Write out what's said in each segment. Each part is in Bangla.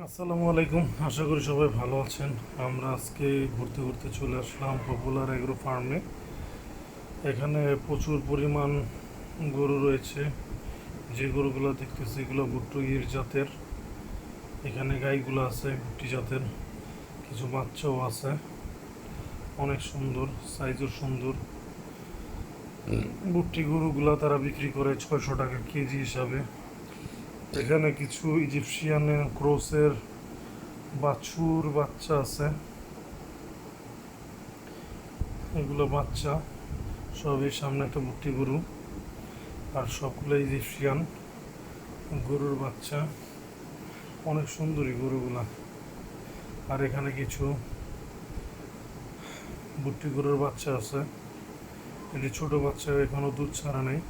আসসালামু আলাইকুম, আশা করি সবাই ভালো আছেন। আমরা আজকে ঘুরতে ঘুরতে চলে আসলাম পপুলার এগ্রো ফার্মে। এখানে প্রচুর পরিমাণ গরু রয়েছে। যে গরুগুলো দেখতেছি এগুলো ভুট্টো গির জাতের। এখানে গাইগুলো আছে ভুট্টি জাতের, কিছু বাচ্চাও আছে। অনেক সুন্দর, সাইজও সুন্দর। ভুট্টি গরুগুলো তারা বিক্রি করে 600 টাকা কেজি হিসাবে। এখানে কিছু ইজিপশিয়ান ক্রসের বাছুর বাচ্চা আছে। এগুলো বাচ্চা সবই, সামনে একটা ভুট্টি গরু, আর সবগুলো ইজিপশিয়ান গরুর বাচ্চা। অনেক সুন্দরী গরুগুলা। আর এখানে কিছু ভুট্টি গরুর বাচ্চা আছে। এটি ছোট বাচ্চা, এখনো দুধ ছাড়া নেই।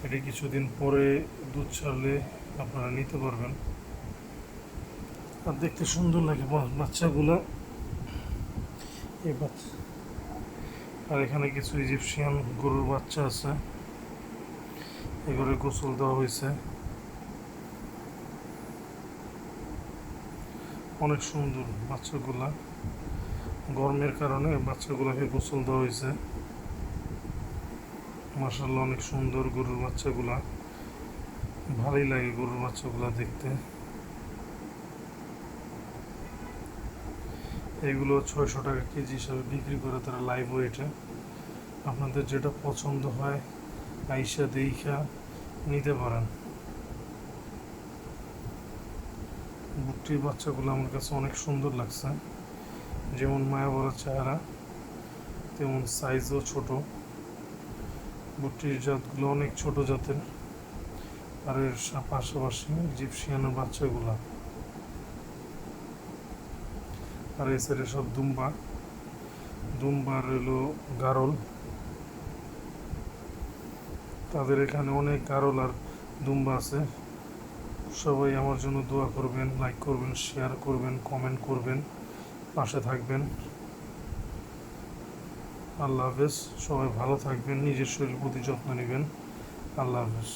এটি কিছুদিন পরে দুধ ছাড়লে আপনারা নিতে পারবেন। আর দেখতে সুন্দর লাগে বাচ্চাগুলো, এই বাচ্চা। আর এখানে কিছু ইজিপশিয়ান গরুর বাচ্চা আছে, এগুলো গোসল দেওয়া হয়েছে। অনেক সুন্দর বাচ্চাগুলা, গরমের কারণে বাচ্চাগুলোকে গোসল দেওয়া হয়েছে। মাশাআল্লাহ, অনেক সুন্দর গরুর বাচ্চাগুলা। ভালোই লাগে গরুর বাচ্চাগুলা দেখতে। এগুলো 600 টাকা কেজি হিসাবে বিক্রি করে তারা লাইভ ওয়েটে। আপনাদের যেটা পছন্দ হয় আইসা দেইখা নিতে পারেন। ভুট্টির বাচ্চাগুলো আমার কাছে অনেক সুন্দর লাগছে। যেমন মায়া বড় চেহারা, তেমন সাইজও ছোট। ভুট্টির জাতগুলো অনেক ছোট জাতের। আর এর পাশাপাশি জিপসিয়ানের বাচ্চাগুলা। আর এই সাইডে সব দুম্বার এলো গারল। তাদের এখানে অনেক গারল আর দুম্বা আছে। সবাই আমার জন্য দোয়া করবেন, লাইক করবেন, শেয়ার করবেন, কমেন্ট করবেন, পাশে থাকবেন। আল্লাহ হাফেজ। সবাই ভালো থাকবেন, নিজের শরীর প্রতি যত্ন নেবেন। আল্লাহ হাফেজ।